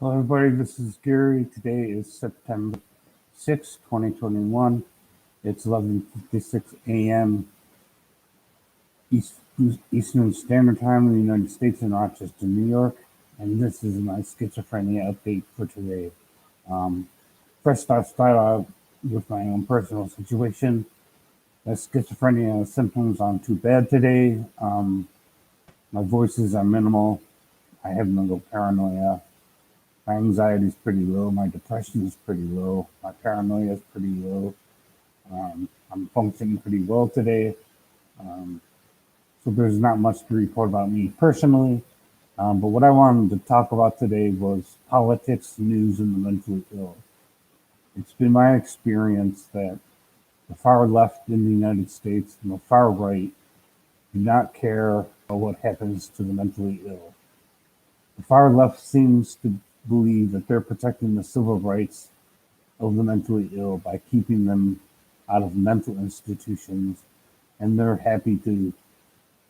Hello, everybody. This is Gary. Today is September 6th, 2021. It's 11:56 a.m. East, Eastern Standard Time in the United States in Rochester, New York. And this is my schizophrenia update for today. Um, First, I'll start out with my own personal situation. The schizophrenia symptoms aren't too bad today. My voices are minimal. I have no paranoia. My anxiety is pretty low. My depression is pretty low. My paranoia is pretty low. I'm functioning pretty well today. Um, so there's not much to report about me personally. But what I wanted to talk about today was politics, news, and the mentally ill. It's been my experience that the far left in the United States and the far right do not care about what happens to the mentally ill. The far left seems to believe that they're protecting the civil rights of the mentally ill by keeping them out of mental institutions, and they're happy to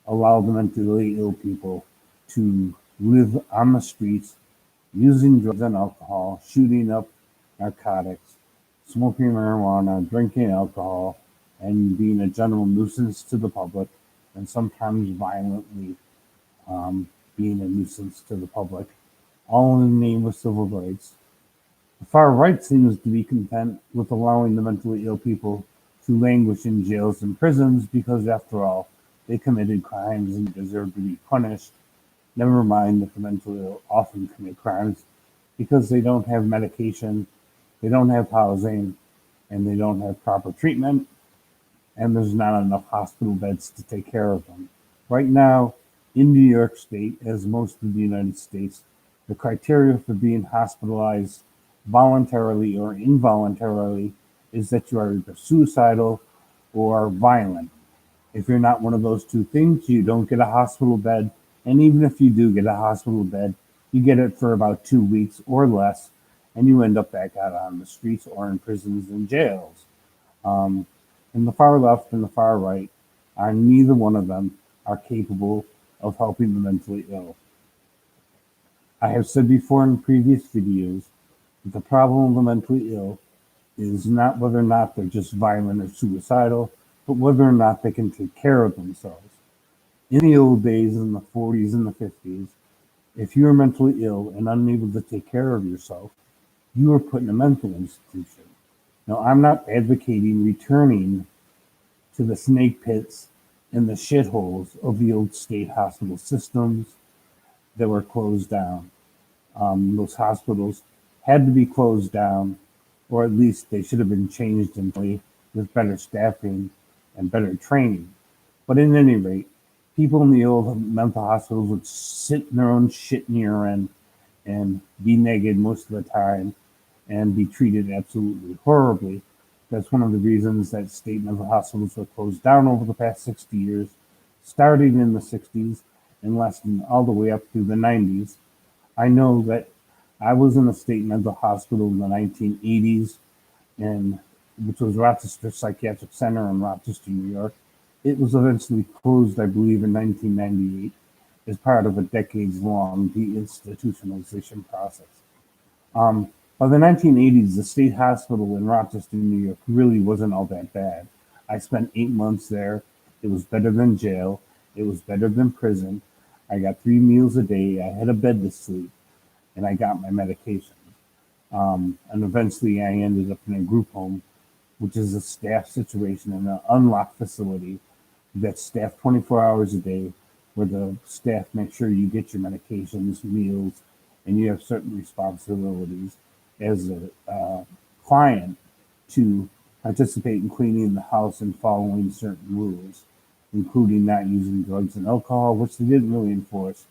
allow the mentally ill people to live on the streets using drugs and alcohol, shooting up narcotics, smoking marijuana, drinking alcohol, and being a general nuisance to the public, and sometimes violently um, being a nuisance to the public, all in the name of civil rights. The far right seems to be content with allowing the mentally ill people to languish in jails and prisons because, after all, they committed crimes and deserve to be punished. Never mind that the mentally ill often commit crimes because they don't have medication, they don't have housing, and they don't have proper treatment, and there's not enough hospital beds to take care of them. Right now, in New York State, as most of the United States, the criteria for being hospitalized voluntarily or involuntarily is that you are either suicidal or violent. If you're not one of those two things, you don't get a hospital bed. And even if you do get a hospital bed, you get it for about 2 weeks or less, and you end up back out on the streets or in prisons and jails. Um, and the far left and the far right are neither one of them are capable of helping the mentally ill. I have said before in previous videos that the problem of the mentally ill is not whether or not they're just violent or suicidal, but whether or not they can take care of themselves. In the old days, in the 40s and the 50s, if you were mentally ill and unable to take care of yourself, you were put in a mental institution. Now, I'm not advocating returning to the snake pits and the shitholes of the old state hospital systems that were closed down. Those hospitals had to be closed down, or at least they should have been changed internally with better staffing and better training. But at any rate, people in the old mental hospitals would sit in their own shit and urine and be naked most of the time and be treated absolutely horribly. That's one of the reasons that state mental hospitals were closed down over the past 60 years, starting in the 60s and lasting all the way up through the 90s. I know that I was in a state mental hospital in the 1980s, and which was Rochester Psychiatric Center in Rochester, New York. It was eventually closed, I believe, in 1998 as part of a decades-long deinstitutionalization process. Um, by the 1980s, the state hospital in Rochester, New York really wasn't all that bad. I spent 8 months there. It was better than jail. It was better than prison. I got 3 meals a day. I had a bed to sleep, and I got my medication. And eventually, I ended up in a group home, which is a staff situation in an unlocked facility that's staffed 24 hours a day, where the staff make sure you get your medications, meals, and you have certain responsibilities as a client to participate in cleaning the house and following certain rules, including not using drugs and alcohol, which they didn't really enforce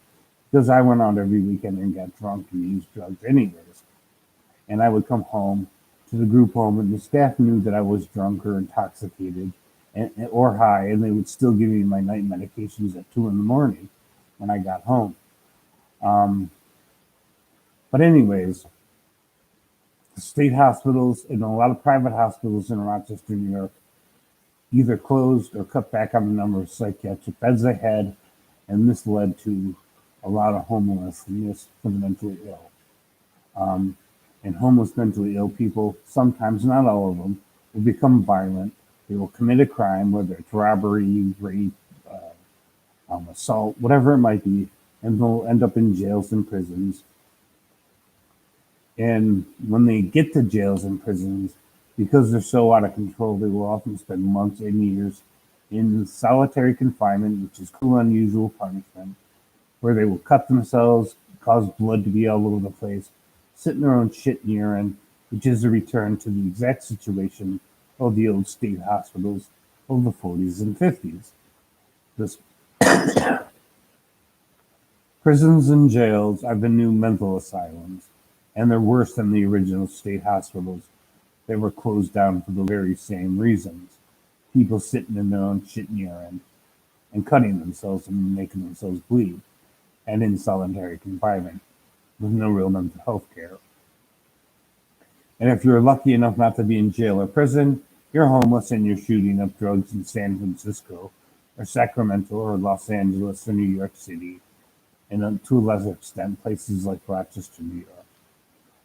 because I went out every weekend and got drunk and used drugs anyways. And I would come home to the group home, and the staff knew that I was drunk or intoxicated or high, and they would still give me my night medications at 2 in the morning when I got home. Um, but anyways, the state hospitals and a lot of private hospitals in Rochester, New York, either closed or cut back on the number of psychiatric beds they had, and this led to a lot of homelessness for the mentally ill. Um, and homeless mentally ill people, sometimes not all of them, will become violent. They will commit a crime, whether it's robbery, rape, assault, whatever it might be, and they'll end up in jails and prisons. And when they get to jails and prisons, because they're so out of control, they will often spend months and years in solitary confinement, which is cruel, unusual punishment, where they will cut themselves, cause blood to be all over the place, sit in their own shit and urine, which is a return to the exact situation of the old state hospitals of the 40s and 50s. This prisons and jails are the new mental asylums, and they're worse than the original state hospitals. They were closed down for the very same reasons. People sitting in their own shit and urine and cutting themselves and making themselves bleed, and in solitary confinement with no real mental health care. And if you're lucky enough not to be in jail or prison, you're homeless and you're shooting up drugs in San Francisco or Sacramento or Los Angeles or New York City, and to a lesser extent, places like Rochester, New York.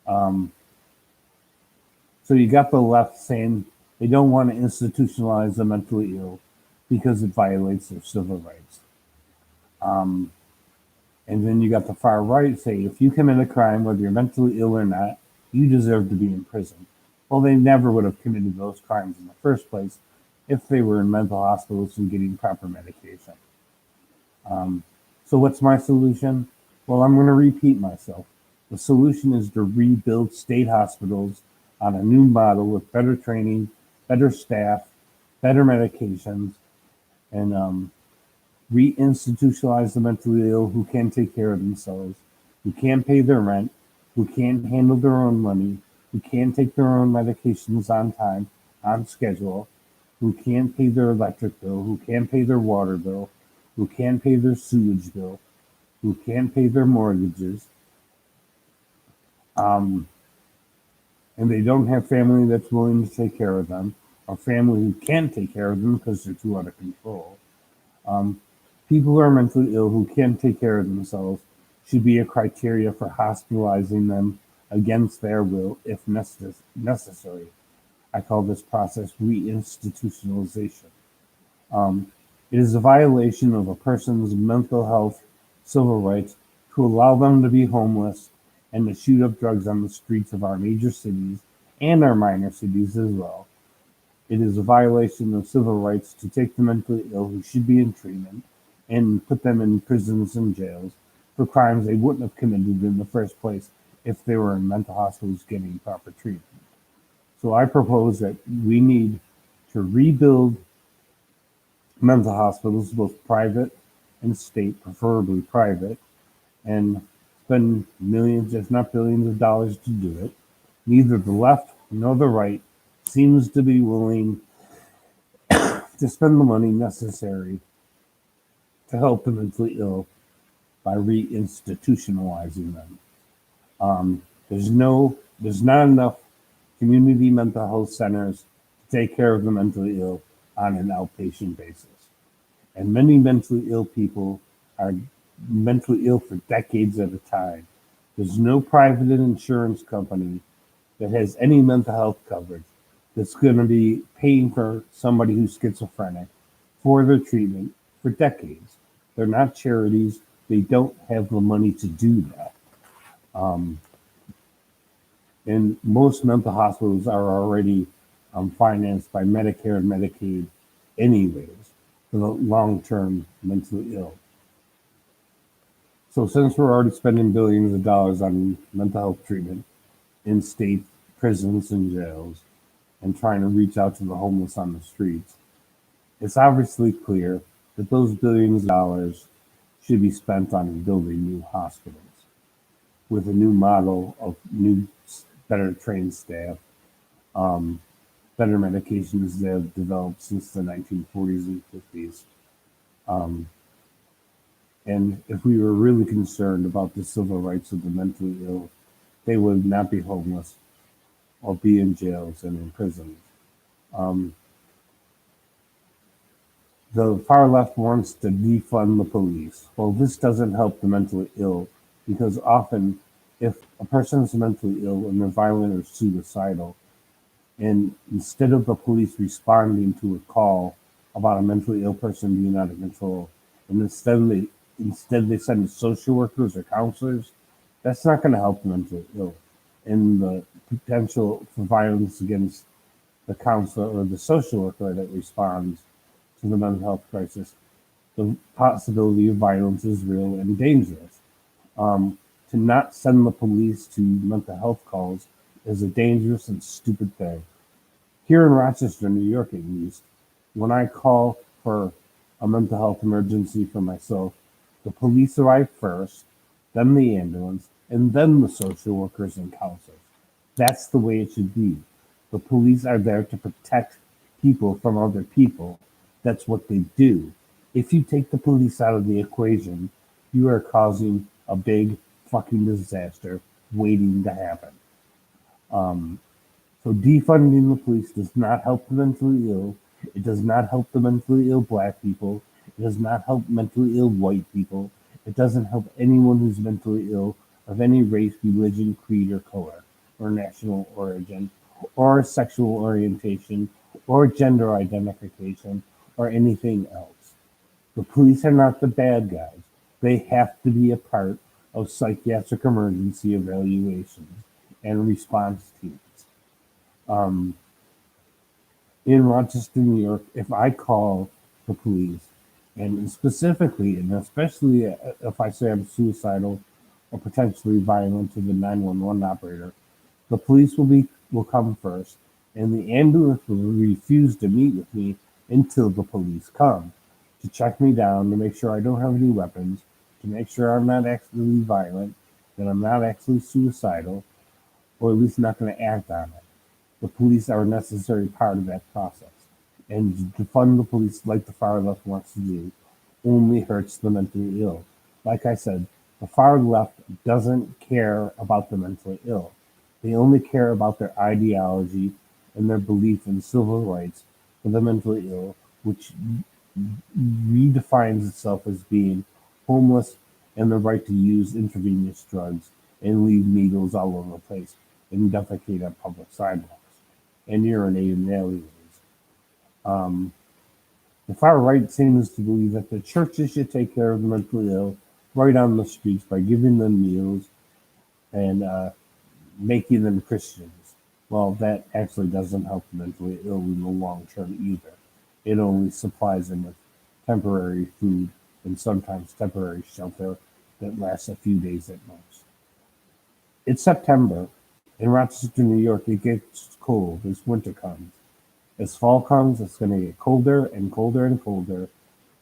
Um, so you got the left saying they don't want to institutionalize the mentally ill because it violates their civil rights. Um, and then you got the far right say if you commit a crime, whether you're mentally ill or not, you deserve to be in prison. Well, they never would have committed those crimes in the first place if they were in mental hospitals and getting proper medication. Um, so, what's my solution? Well, I'm going to repeat myself. The solution is to rebuild state hospitals on a new model with better training, better staff, better medications, and re-institutionalize the mentally ill who can't take care of themselves, who can't pay their rent, who can't handle their own money, who can't take their own medications on time, on schedule, who can't pay their electric bill, who can't pay their water bill, who can't pay their sewage bill, who can't pay their mortgages, um, and they don't have family that's willing to take care of them, or family who can't take care of them because they're too out of control. Um, People who are mentally ill who can't take care of themselves should be a criteria for hospitalizing them against their will if necessary. I call this process reinstitutionalization. Um, it is a violation of a person's mental health civil rights to allow them to be homeless and to shoot up drugs on the streets of our major cities and our minor cities as well. It is a violation of civil rights to take the mentally ill who should be in treatment and put them in prisons and jails for crimes they wouldn't have committed in the first place if they were in mental hospitals getting proper treatment. So I propose that we need to rebuild mental hospitals, both private and state, preferably private, and spend millions, if not billions, of dollars to do it. Neither the left nor the right seems to be willing to spend the money necessary to help the mentally ill by reinstitutionalizing them. There's not enough community mental health centers to take care of the mentally ill on an outpatient basis. And many mentally ill people are mentally ill for decades at a time. There's no private insurance company that has any mental health coverage that's going to be paying for somebody who's schizophrenic for their treatment for decades. They're not charities. They don't have the money to do that. Um, and most mental hospitals are already financed by Medicare and Medicaid, anyways, for the long term mentally ill. So, since we're already spending billions of dollars on mental health treatment in state prisons and jails and trying to reach out to the homeless on the streets, it's obviously clear that those billions of dollars should be spent on building new hospitals with a new model of new, better trained staff, um, better medications that have developed since the 1940s and 50s. Um, and if we were really concerned about the civil rights of the mentally ill, they would not be homeless or be in jails and in prisons. Um, the far left wants to defund the police. Well, this doesn't help the mentally ill because often If a person is mentally ill and they're violent or suicidal, and instead of the police responding to a call about a mentally ill person being out of control, and instead they send social workers or counselors, that's not going to help the mentally ill. And the potential for violence against the counselor or the social worker that responds to the mental health crisis, the possibility of violence is real and dangerous. Um, to not send the police to mental health calls is a dangerous and stupid thing. Here in Rochester, New York, at least, when I call for a mental health emergency for myself, the police arrive first, then the ambulance, and then the social workers and counselors. That's the way it should be. The police are there to protect people from other people. That's what they do. If you take the police out of the equation, you are causing a big fucking disaster waiting to happen. Um, so defunding the police does not help the mentally ill. It does not help the mentally ill black people. It does not help mentally ill white people. It doesn't help anyone who's mentally ill of any race, religion, creed, or color, or national origin, or sexual orientation, or gender identification, or anything else. The police are not the bad guys. They have to be a part of psychiatric emergency evaluations and response teams. Um, in Rochester, New York, if I call the police, and specifically and especially if I say I'm suicidal or potentially violent to the 911 operator, the police will come first, and the ambulance will refuse to meet with me until the police come to check me down, to make sure I don't have any weapons, to make sure I'm not actually violent, that I'm not actually suicidal, or at least not going to act on it. The police are a necessary part of that process. And to fund the police like the far left wants to do only hurts the mentally ill. Like I said, the far left doesn't care about the mentally ill. They only care about their ideology and their belief in civil rights for the mentally ill, which redefines itself as being homeless and the right to use intravenous drugs and leave needles all over the place and defecate on public sidewalks and urinate in alleyways. Um, the far right seems to believe that the churches should take care of the mentally ill right on the streets by giving them meals and making them Christians. Well, that actually doesn't help the mentally ill in the long term either. It only supplies them with temporary food and sometimes temporary shelter that lasts a few days at most. It's September. In Rochester, New York, it gets cold as winter comes. As fall comes, it's going to get colder and colder and colder,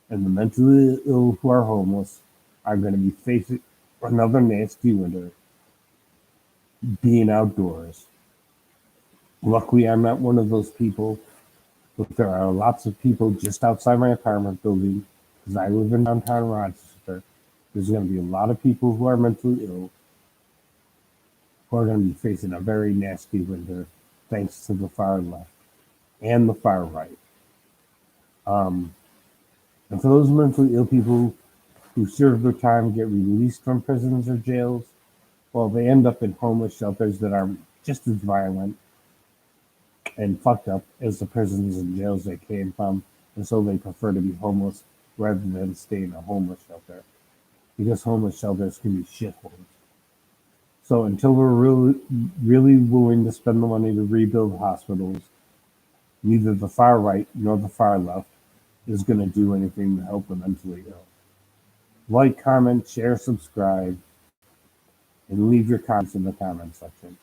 and the mentally ill who are homeless are going to be facing another nasty winter being outdoors. Luckily, I'm not one of those people, but there are lots of people just outside my apartment building because I live in downtown Rochester. There's going to be a lot of people who are mentally ill who are going to be facing a very nasty winter thanks to the far left and the far right. Um, and for those mentally ill people who serve their time, get released from prisons or jails, well, they end up in homeless shelters that are just as violent and fucked up as the prisons and jails they came from, and so they prefer to be homeless rather than stay in a homeless shelter because homeless shelters can be shitholes. So until we're really willing to spend the money to rebuild hospitals, neither the far right nor the far left is going to do anything to help the mentally ill. Like, comment, share, subscribe, and leave your comments in the comment section.